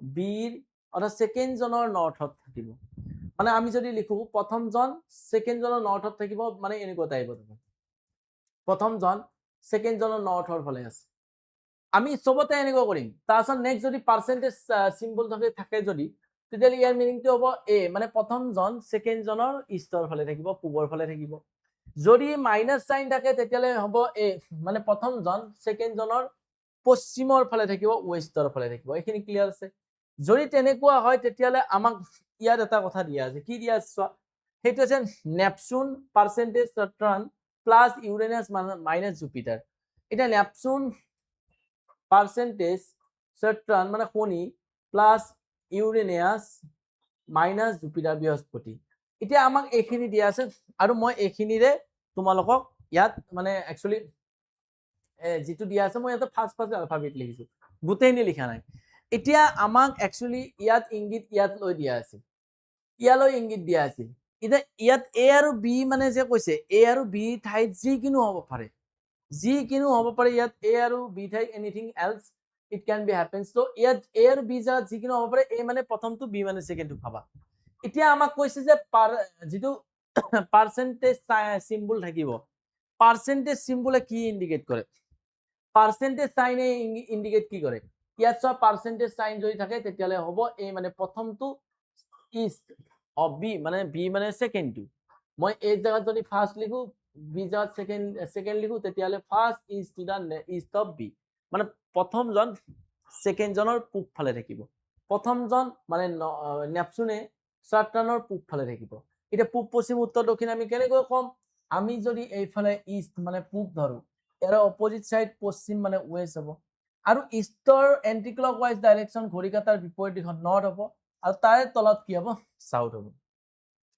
বিৰ অৰ্থাৎ ছেকেণ্ডজনৰ নৰ্থত থাকিব। মানে আমি যদি লিখো প্ৰথমজন ছেকেণ্ডজনৰ নৰ্থত থাকিব, মানে এনেকুৱা টাইপত হ'ব। প্ৰথমজন ছেকেণ্ডজনৰ নৰ্থৰ ফালে আছে। আমি চবতে এনেকুৱা কৰিম। তাৰপিছত নেক্সট যদি পাৰ্চেণ্টেজ চিম্বল থাকে যদি, তেতিয়াহ'লে ইয়াৰ মিনিংটো হ'ব এ মানে প্ৰথমজন ছেকেণ্ডজনৰ ইষ্টৰ ফালে থাকিব, পূবৰ ফালে থাকিব। যদি মাইনাছ চাইন থাকে তেতিয়াহ'লে হ'ব এ মানে প্ৰথমজন ছেকেণ্ডজনৰ পশ্চিমৰ ফালে থাকিব, ৱেষ্টৰ ফালে থাকিব। এইখিনি ক্লিয়াৰ আছে? যদি তেনেকুৱা হয় তেতিয়াহ'লে আমাক ইয়াত এটা কথা দিয়া আছে। কি দিয়া আছে চোৱা, সেইটো আছে Neptune percentage Saturn plus Uranus minus Jupiter. এতিয়া নেপচুন পাৰ্চেণ্টেজ সট্ৰান মানে Shani plus Uranus minus Jupiter Brihaspati. এতিয়া আমাক এইখিনি দিয়া আছে আৰু মই এইখিনিৰে তোমালোকক ইয়াত মানে একচুৱেলি যিটো দিয়া আছে মই ইয়াতে ফাৰ্ষ্ট এলফাবেট লিখিছো, গোটেইখিনি লিখা নাই। এতিয়া আমাক একচুৱেলি ইয়াত ইংগিত ইয়াত লৈ দিয়া আছে, ইয়ালৈ ইংগিত দিয়া আছিল। এতিয়া ইয়াত এ আৰু বি মানে যে কৈছে এ আৰু বি ঠাইত যিকোনো হ'ব পাৰে, যিকোনো হ'ব পাৰে। ইয়াত এ আৰু বি ঠাইত anything else it can be happens. তো ইয়াত এ আৰু বি জাগাত যিকোনো হ'ব পাৰে, এ মানে প্ৰথমটো, বি মানে ছেকেণ্ডটো ভাবা। এতিয়া আমাক কৈছে যে যিটো পাৰ্চেণ্টেজ চিম্বল থাকিব, পাৰ্চেণ্টেজ চিম্বলে কি ইণ্ডিকেট কৰে? পাৰ্চেণ্টেজ চাইনে ইণ্ডিকেট কি কৰে? ইয়াত চোৱা পাৰ্চেণ্টেজ চাইন যদি থাকে তেতিয়াহ'লে হ'ব এ মানে প্ৰথমটো ইষ্ট অফ বি, মানে বি মানে ছেকেণ্ডটো। মই এই জাগাত যদি ফাৰ্ষ্ট লিখো, বি জাগাত ছেকেণ্ড লিখো, তেতিয়াহ'লে first is to the east of B, মানে প্ৰথমজন ছেকেণ্ডজনৰ পূব ফালে থাকিব। প্ৰথমজন মানে নেপচুনে সট্ৰানৰ পূব ফালে থাকিব। এতিয়া পূব, পশ্চিম, উত্তৰ, দক্ষিণ আমি কেনেকৈ ক'ম? আমি যদি এইফালে ইষ্ট মানে পূব ধৰো, ইয়াৰ অপজিট সাইড পশ্চিম মানে ওয়েস্ট হ'ব, আৰু ইষ্টৰ এন্টি ক্লকৱাইজ ডাইৰেকশন ঘড়ী কাটাৰ বিপৰীত দিশত নৰ্থ হ'ব, আৰু তাৰে তলত কি হ'ব? সাউথ হ'ব।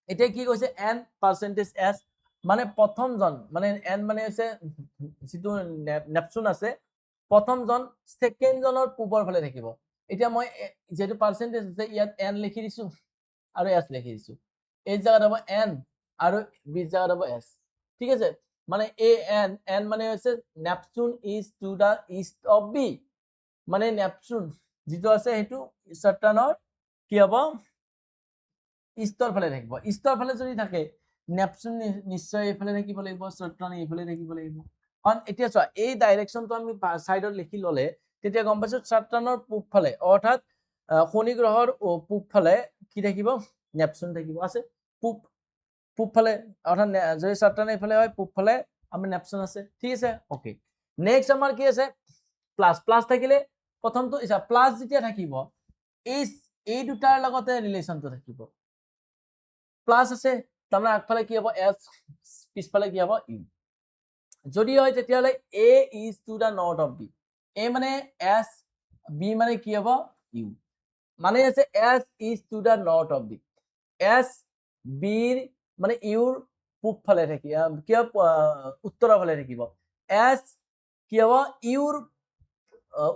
এতিয়া কি কৈছে? এন পাৰ্চেণ্টেজ এছ, মানে প্ৰথমজন মানে এন মানে হৈছে যিটো নেপচুন আছে, প্ৰথমজন ছেকেণ্ডজনৰ পূবৰ ফালে থাকিব। এতিয়া মই যেহেতু পাৰ্চেণ্টেজ আছে ইয়াত এন লিখি দিছো আৰু এছ লিখি দিছো। এই জায়গাত হ'ব এন আৰু বি জায়গাত হ'ব এছ। ঠিক আছে, মানে এ এন মানে হৈছে Neptune is to the east of B, মানে নেপচুন যিটো আছে সেইটো সট্ৰানৰ কি হ'ব? ইষ্টৰ ফালে থাকিব। ইষ্টৰ ফালে যদি থাকে নেপচুন নিশ্চয় এইফালে থাকিব লাগিব, সট্ৰান এইফালে থাকিব লাগিব। কাৰণ এতিয়া চোৱা এই ডাইৰেকশনটো আমি সাইডত লিখি ললে তেতিয়া গম পাইছো সট্ৰানৰ পূব ফালে অৰ্থাৎ শনি গ্ৰহৰ পূব ফালে কি থাকিব? নেপচুন থাকিব। আছে পূব ফালে, অৰ্থাৎ যদি সট্ৰান এইফালে হয় পূব ফালে আমাৰ নেপচুন আছে। ঠিক আছে, ওকে। নেক্সট আমাৰ কি আছে? প্লাছ। প্লাছ থাকিলে প্ৰথমটো প্লাছ যেতিয়া থাকিব এই দুটাৰ লগতে ৰিলেশ্যনটো থাকিব। প্লাছ আছে তাৰমানে আগফালে কি হ'ব? এছ, পিছফালে কি হ'ব? ইউ। যদি হয় তেতিয়াহ'লে A is to the north of B, A মানে এছ, বি মানে কি হ'ব? ইউ। মানে আছে S is to the north of B, S বিৰ মানে ইউৰ পূব ফালে থাকিব, কি হ'ব? উত্তৰৰ ফালে থাকিব। এছ কি হ'ব? ইউৰ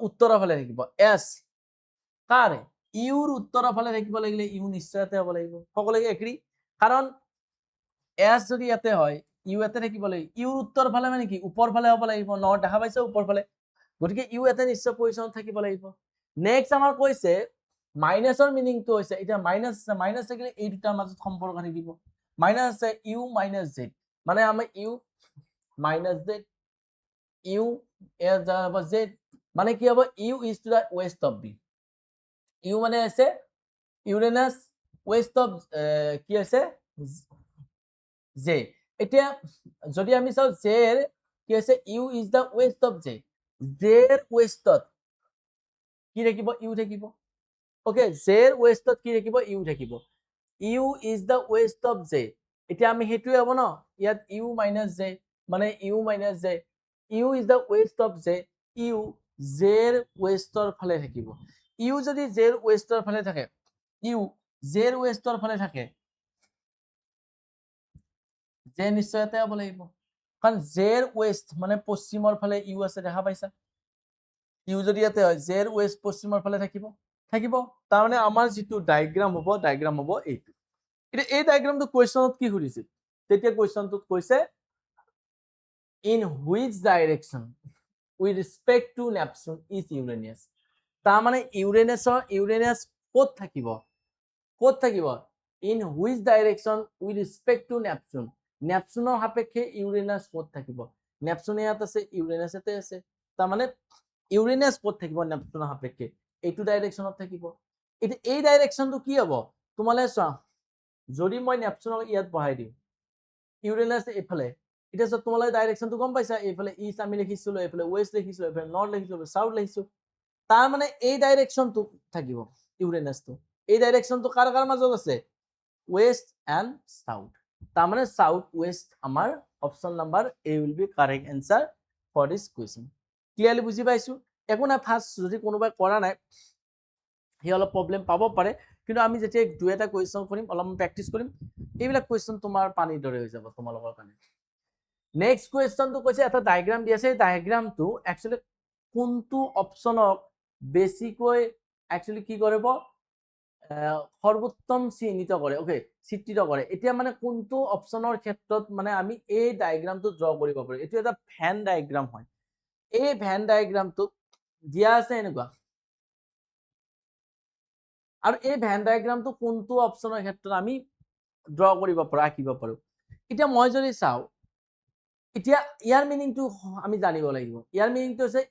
উত্তৰৰ ফালে থাকিব। এছ কাৰ? ইউৰ উত্তৰৰ ফালে থাকিব লাগিলে ইউ নিশ্চয়তে হ'ব লাগিব। সকলোকে এগ্ৰী? কাৰণ এছ যদি ইয়াতে হয় ইউ ইয়াতে থাকিব লাগিব। ইউৰ উত্তৰ ফালে মানে কি? ওপৰ ফালে হ'ব লাগিব। নৰ্থ দেখা পাইছে ওপৰ ফালে, গতিকে ইউ ইয়াতে নিশ্চয় পজিশ্যনত থাকিব লাগিব। নেক্সট আমাৰ কৈছে মাইনাছৰ মিনিংটো হৈছে, এতিয়া মাইনাছ থাকিলে এই দুটাৰ মাজত সম্পৰ্ক থাকিব। মাইনাছ আছে ইউ মাইনাছ জেড, মানে আমি U minus Z, U Z মানে কি হ'ব? U is to the west of B. U মানে আছে ইউরেনাস, ওয়েস্ট অফ কি আছে? জে। এতিয়া যদি আমি চাও জেৰ কি আছে? U is the west of J, জেৰ ওয়েস্টত কি থাকিব? ইউ থাকিব। ওকে, জেৰ ওয়েস্টত কি থাকিব? ইউ থাকিব। U is the west of J, এতিয়া আমি সেইটোৱে হ'ব ন, ইয়াত ইউ মাইনাছ জে মানে U minus J, U is the west of J, U জেৰ ওয়েস্টৰ ফালে থাকিব। ইউ যদি জেৰ ওয়েস্টৰ ফালে থাকে, ইউ জেৰ ওয়েস্টৰ ফালে থাকে, জে নিশ্চয়তে হ'ব লাগিব, কাৰণ জেৰ ওয়েস্ট মানে পশ্চিমৰ ফালে ইউ আছে, দেখা পাইছা? ইউ যদি ইয়াতে হয় জেৰ ওয়েস্ট পশ্চিমৰ ফালে থাকিব। তাৰমানে আমাৰ যিটো ডায়াগ্ৰাম হ'ব এইটো। এতিয়া এই ডায়াগ্ৰামটো কুৱেশ্যনত কি সুধিছিল? তেতিয়া কোৱেশ্চনটোত কৈছে in which direction with respect to Neptune is Uranus তাৰ মানে ইউৰেনিয়াছ ক'ত থাকিব in which direction with respect to Neptune নেপচুনৰ সাপেক্ষে ইউৰেনাছ ক'ত থাকিব নেপচুন ইয়াত আছে ইউৰেনাছ ইয়াতে আছে তাৰ মানে ইউৰেনাছ ক'ত থাকিব নেপচুনৰ সাপেক্ষে এইটো ডাইৰেকশ্যনত থাকিব এতিয়া এই ডাইৰেকশ্যনটো কি হ'ব তোমালে চোৱা যদি মই নেপচুনক ইয়াত বহাই দিওঁ ইউৰেনাছ এইফালে এতিয়া চোৱা তোমালে ডাইৰেকশ্যনটো গম পাইছা এইফালে ইষ্ট আমি লিখিছিলো এইফালে ৱেষ্ট লিখিছিলো এইফালে নৰ্থ লিখিছিলো সাউথ লিখিছো তাৰ মানে এই ডাইৰেকশ্যনটো থাকিব ইউৰেনাছটো এই ডাইৰেকশ্যনটো কাৰ মাজত আছে ৱেষ্ট এণ্ড সাউথ তাৰ মানে সাউথ ৱেষ্ট আমাৰ option number A will be correct answer for this question clearly বুজি পাইছো একো নাই ফাৰ্ষ্ট যদি কোনোবাই কৰা নাই সি অলপ প্ৰব্লেম পাব পাৰে কিন্তু আমি যেতিয়া দুই এটা কুৱেশ্যন কৰিম অলপমান প্ৰেক্টিছ কৰিম এইবিলাক কুৱেশ্যন তোমাৰ পানীৰ দৰে হৈ যাব তোমালোকৰ কাৰণে নেক্সট কুৱেশ্যনটো কৈছে এটা ডায়াগ্ৰাম দি আছে ডায়াগ্ৰামটো একচুৱেলি কোনটো অপশ্যনক বেছিকৈ একচুৱেলি কি কৰিব সৰ্বোত্তম চিহ্নিত কৰে ওকে চিত্ৰিত কৰে এতিয়া মানে কোনটো অপশ্যনৰ ক্ষেত্ৰত মানে আমি এই ডায়াগ্ৰামটো ড্ৰ কৰিব পাৰো এইটো এটা ভেন ডায়াগ্ৰাম হয় এই ভেন ডায়াগ্ৰামটো দিয়া আছে এনেকুৱা আৰু এই ভেন ডায়াগ্ৰামটো কোনটো অপশ্যনৰ ক্ষেত্ৰত আমি ড্ৰ কৰিব পাৰো আঁকিব পাৰো এতিয়া মই যদি চাওঁ এতিয়া ইয়াৰ মিনিংটো আমি জানিব লাগিব ইয়াৰ মিনিংটো হৈছে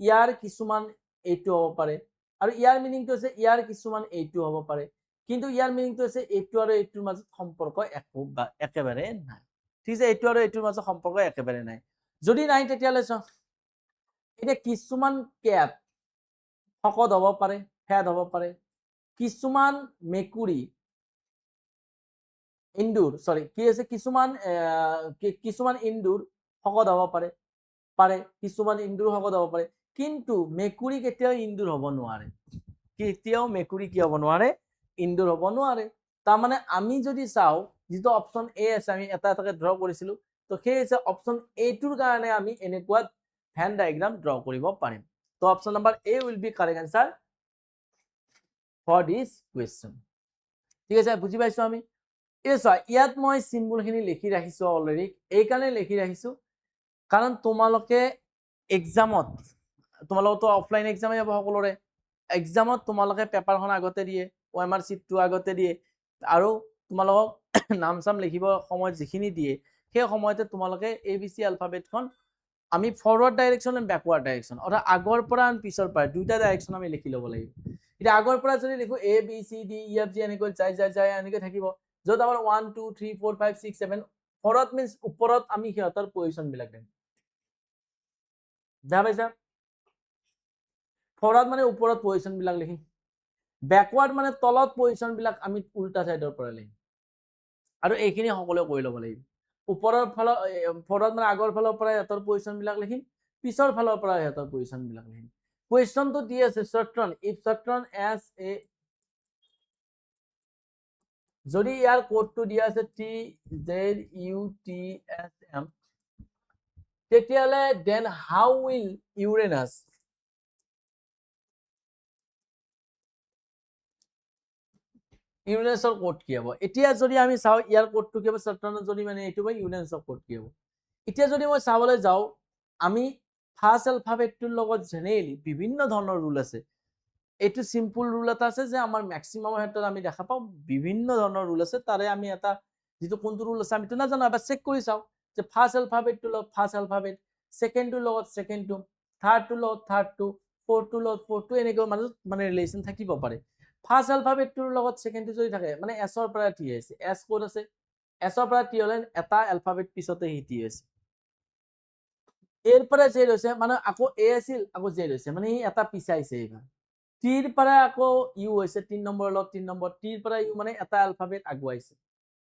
ইয়াৰ কিছুমান এইটো হ'ব পাৰে আৰু ইয়াৰ মিনিংটো হৈছে ইয়াৰ কিছুমান এইটো হ'ব পাৰে কিন্তু ইয়াৰ মিনিংটো হৈছে এইটো আৰু এইটোৰ মাজত সম্পৰ্ক একেবাৰে নাই ঠিক আছে এইটো আৰু এইটোৰ মাজত সম্পৰ্ক একেবাৰে নাই যদি নাই তেতিয়াহ'লে চোৱা এতিয়া কিছুমান কেট শকত হ'ব পাৰে ফেট হ'ব পাৰে কিছুমান মেকুৰী ইন্দুৰ সৰি কি আছে কিছুমান ইন্দুৰ শকত হ'ব পাৰে কিছুমান ইন্দুৰ শকত হ'ব পাৰে কিন্তু মেকুৰী কেতিয়াও ইন্দুৰ হ'ব নোৱাৰে কেতিয়াও মেকুৰী কি হ'ব নোৱাৰে ইন্দুৰ হ'ব নোৱাৰে তাৰ মানে আমি যদি চাওঁ যেটো অপশ্যন এ আছে আমি এটা এটাকে ড্ৰ কৰিছিলো তো সেই আছে অপশ্যন এ টোৰ কাৰণে আমি এনেকুৱা ভেন ডায়াগ্ৰাম ড্ৰ কৰিব পাৰিম তো option number A will be correct answer for this question ঠিক আছে বুজি পাইছো আমি ইয়াত মই চিম্বলখিনি লিখি ৰাখিছো অলৰেডি এই কাৰণে লিখি ৰাখিছো কাৰণ তোমালোকে এক্সামত তোমালোকতো অফলাইন এক্সামে যাব সকলোৰে এক্সামত তোমালোকে পেপাৰখন আগতে দিয়ে OMR চিটটো আগতে দিয়ে আৰু তোমালোকক নাম চাম লিখিব সময়ত যিখিনি দিয়ে সেই সময়তে তোমালোকে ABC এলফাবেটখন আমি forward direction and backward direction অৰ্থাৎ আগৰ পৰা আৰু পিছৰ পৰা দুইটা ডাইৰেকশ্যন আমি লিখি ল'ব লাগিব এতিয়া আগৰ পৰা যদি লিখো ABCDEFG এনেকৈ যায় এনেকৈ থাকিব য'ত আমাৰ 1 2 3 4 5 6 7 ফৰৱাৰ্ড মিন্স ওপৰত আমি সিহঁতৰ পজিশন বিলাক দিম যা পাইছা ফৰৱাৰ্ড মানে ওপৰত পজিশন বিলাক লিখিম ব্যাকওয়াৰ্ড মানে তলত পজিশন বিলাক আমি উল্টা সাইডৰ পৰা লিখিম আৰু এইখিনি সকলোৱে কৰি ল'ব লাগিব ওপৰৰ ফালৰ ফৰৱাৰ্ড মানে আগৰ ফালৰ পৰা ইহঁতৰ পজিশন বিলাক লিখিম পিছৰ ফালৰ পৰা ইহঁতৰ পজিশন বিলাক লিখিম কুৱেশ্যনটো দি আছে সট্ৰন ইফ সট্ৰন এস এ যদি ইয়াৰ কোডটো দিয়া আছে TZUTSM তেতিয়াহ'লে দেন হাউ উইল ইউৰেনাছ ইউৰেনাছৰ কোড কি হ'ব এতিয়া যদি আমি চাওঁ ইয়াৰ কোডটো কি হ'ব সট্ৰনৰ যদি মানে এইটো বা ইউৰেনাছৰ কোড কি হ'ব এতিয়া যদি মই চাবলৈ যাওঁ আমি ফাৰ্স্ট এলফাবেটটোৰ লগত জেনেৰেলি বিভিন্ন ধৰণৰ ৰুল আছে এইটো সিম্পল ৰুল এটা আছে যে আমাৰ ম্যাক্সিমাম ক্ষেত্ৰত আমি দেখা পাওঁ বিভিন্ন ধৰণৰ ৰুল আছে তাৰে আমি এটা যেটো কোনটো ৰুল আছে আমিতো নাজানো এবাৰ চেক কৰি চাওঁ যে ফাৰ্স্ট এলফাবেটটোৰ লগত ফাৰ্স্ট এলফাবেট সেকেন্ডটোৰ লগত সেকেন্ডটো থাৰ্ডটোৰ লগত থাৰ্ডটো ফোৰ্থটোৰ লগত ফোৰ্থটো এনেকৈ মানে ৰিলেশ্যন থাকিব পাৰে ফাৰ্স্ট এলফাবেটটোৰ লগত সেকেন্ডটো যদি থাকে মানে এছৰ পৰা টি আছে এছ কোড আছে এছৰ পৰা টি হলে এটা এলফাবেট পিছতে হিটি আছে এৰ পৰা জে লৈছে মানে আকৌ এ আছিল আকৌ জে লৈছে মানে এটা পিছাইছে এইবাৰ টিৰ পৰা আকৌ ইউ হৈছে 3 নম্বৰ লগত 3 নম্বৰ টিৰ পৰা ইউ মানে এটা এলফাবেট আগুৱাইছে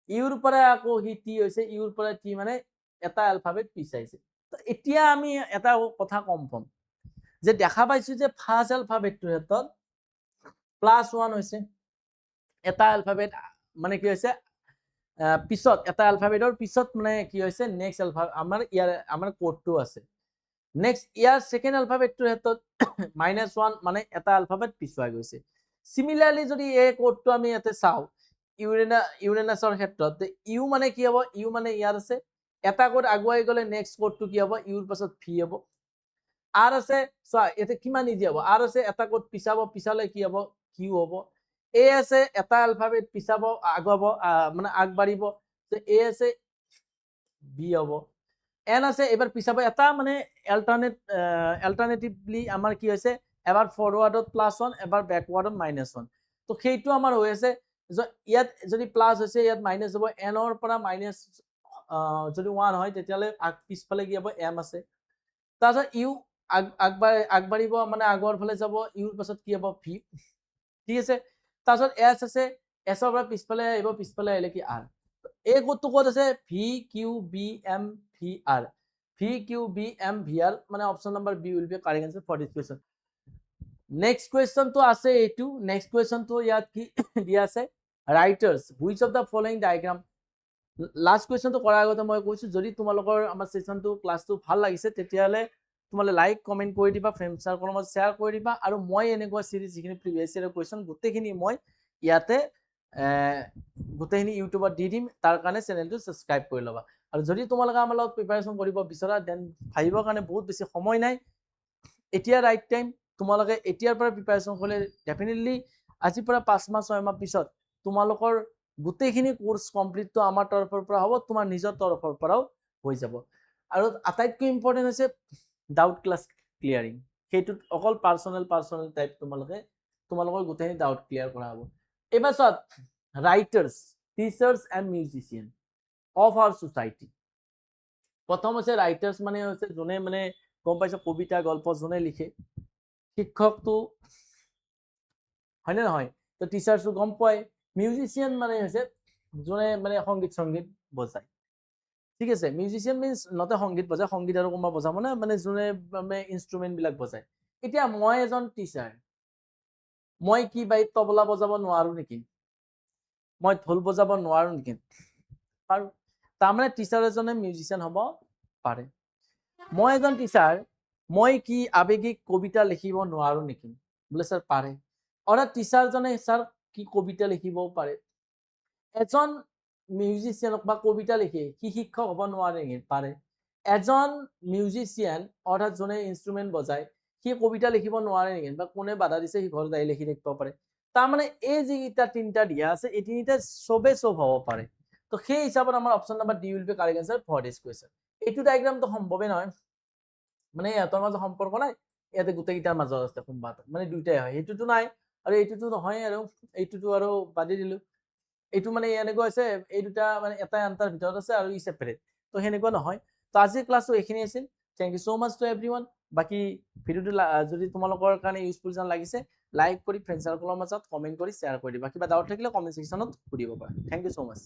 ইউৰ পৰা আকৌ হি টি হৈছে ইউৰ পৰা টি মানে এটা এলফাবেট পিছাইছে তো এতিয়া আমি এটা কথা কম পাম যে দেখা পাইছো যে ফাৰ্স্ট এলফাবেটটোৰ ক্ষেত্ৰত +1 হৈছে এটা এলফাবেট মানে কি হৈছে পিছত এটা এলফাবেটৰ পিছত মানে কি হৈছে নেক্সট এলফাবেট আমাৰ কোডটো আছে নেক্সট ইয়াৰ সেকেন্ড এলফাবেটটোৰ ক্ষেত্ৰত -1 মানে এটা এলফাবেট পিছুৱাই গৈছে সিমিলাৰলি যদি এই কোডটো আমি ইয়াতে চাওঁ ইউৰেনাছৰ ক্ষেত্ৰত ইউ মানে কি হ'ব ইউ মানে ইয়াত আছে এটা কোড আগুৱাই গ'লে নেক্সট কোডটো কি হ'ব ইউৰ পাছত ভি হ'ব আৰ আছে চোৱা ইয়াতে কিমান ইজি হ'ব আৰ আছে এটা কোড পিছাব পিছালে কি হ'ব কিউ হ'ব এ আছে এটা এলফাবেট পিছাব আগুৱাব মানে আগবাঢ়িব এ আছে বি হ'ব এন আছে এবাৰ পিছাব এটা মানে এল্টাৰনেটিভলি আমাৰ কি হৈছে এবাৰ ফৰৱাৰ্ডত +1 এবাৰ বেকৱাৰ্ডত -1 তো সেইটো আমাৰ হৈ আছে ইয়াত যদি প্লাস হৈছে ইয়াত মাইনাস হ'ব এনৰ পৰা মাইনাস যদি 1 হয় তেতিয়ালে পিছফালে কি হ'ব এম আছে তাৰপিছত ইউ আগবাঢ়িব মানে আগৰ ফালে যাব ইউৰ পাছত কি হ'ব ভি ঠিক আছে তাৰপিছত এছ আছে এছৰ পৰা পিছফালে আহিব পিছফালে আহিলে কি আৰ এই কোডটো ক'ত আছে V Q B M V R V Q B M V R মানে option number B will be correct answer for this question next question তো আছে এইটো নেক্সট কোয়েশ্চন তো ইয়াত কি দিয়া আছে writers which of the following diagram last কোয়েশ্চনটো কৰাৰ আগতে মই কৈছো যদি তোমালোকৰ আমাৰ সেশনটো ক্লাসটো ভাল লাগিছে তেতিয়ালে তোমালে লাইক কমেন্ট কৰি দিবা ফ্ৰেন্ড সাৰ্কলৰ লগত শেয়াৰ কৰি দিবা আৰু মই এনেকুৱা সিৰিজ যিখিনি প্ৰিভিয়াস ইয়াৰৰ কোয়েশ্চন গোটেইখিনি মই ইয়াতে গোটেইখিনি ইউটিউবত দি দিম তাৰ কাৰণে চেনেলটো সাবস্ক্ৰাইব কৰি ল'বা আৰু যদি তোমালোকে আমাৰ লগত প্ৰিপাৰেচন কৰিব বিচৰা দেন ভাবিবৰ কাৰণে বহুত বেছি সময় নাই এতিয়া ৰাইট টাইম তোমালোকে এতিয়াৰ পৰা প্ৰিপাৰেচন কৰিলে ডেফিনেটলি আজিৰ পৰা 5 মাহ 6 মাহ পিছত তোমালোকৰ গোটেইখিনি কোৰ্স কমপ্লিট তো আমাৰ তৰফৰ পৰা হ'ব তোমাৰ নিজৰ তৰফৰ পৰাও হৈ যাব আৰু আটাইতকৈ ইম্পৰ্টেন্ট হৈছে ডাউট ক্লাস ক্লিয়াৰিং সেইটোত অকল পাৰ্সোনাল টাইপ তোমালোকৰ গোটেইখিনি ডাউট ক্লিয়াৰ কৰা হ'ব এবাৰ চাওক writers teachers and musician of our society প্রথম আছে রাইটার্স মানে হচ্ছে যোনে মানে গম পাইছে কবিতা গল্প যোনে লিখে শিক্ষকটো হয় না নহয় তো টিচার্সও গম পায় মিউজিশিয়ান মানে হচ্ছে যোনে মানে সংগীত বজায় ঠিক আছে মিউজিশিয়ান মিন্স নতে সংগীত বজায় সংগীত আৰু কোনোবা বজাব না মানে যোনে মানে ইনস্ট্ৰুমেন্ট বিলাক বজায় এতিয়া মই এজন টিচাৰ মই কি বাই তবলা বজাব নোৱাৰো নেকি মই ঢোল বজাব নোৱাৰো নেকি পাৰো তাৰমানে টিচাৰ এজনে মিউজিশিয়ান হ'ব পাৰে মই এজন টিচাৰ মই কি আবেগিক কবিতা লিখিব নোৱাৰো নেকি বোলে স্যাৰ পাৰে অৰ্থাৎ টিচাৰজনে স্যাৰ কি কবিতা লিখিব পাৰে এজন মিউজিশিয়ান বা কবিতা লিখে কি শিক্ষক হ'ব নোৱাৰে নেকি পাৰে এজন মিউজিশিয়ান অৰ্থাৎ যোনে ইনস্ট্ৰুমেন্ট বজায় কি কবিতা লিখিব নোৱাৰে নেকি বা কোনে বাধা দিছে সি ঘৰত যাই লিখি থাকিব পাৰে তাৰমানে এই যিটা তিনটা দিয়া আছে এই তিনিটা সবে সব হ'ব পাৰে তো সেই হিচাপত আমাৰ option number D will be correct answer for this question এইটো ডায়াগ্ৰাম তো সম্ভৱে নহয় মানে ইয়াতৰ মাজত সম্পৰ্ক নাই ইয়াতে গোটেইকেইটাৰ মাজত আছে কোনবা মানে দুইটাই হয় এইটোতো নাই আৰু এইটোতো নহয় আৰু এইটোতো আৰু বাদি দিলো এইটো মানে এনেকুৱা আছে এই দুটা মানে এটা আন্তাৰ ভিতৰত আছে আৰু ই সেপাৰেট তো হেনেকুৱা নহয় তো আজিৰ ক্লাসটো এইখিনি আছিল থ্যাংক ইউ সো মাচ টু এভৰিওয়ান বাকি ভিডিওটো যদি তোমালোকৰ কাৰণে ইউজফুল যেন লাগিছে লাইক কৰি ফ্ৰেন্ড সাৰ্কলৰ মাজত কমেন্ট কৰি শেয়াৰ কৰি দিবা কিবা ডাউট থাকিলে কমেন্ট সেকশনত সুধিব পাৰা থ্যাংক ইউ সো মাচ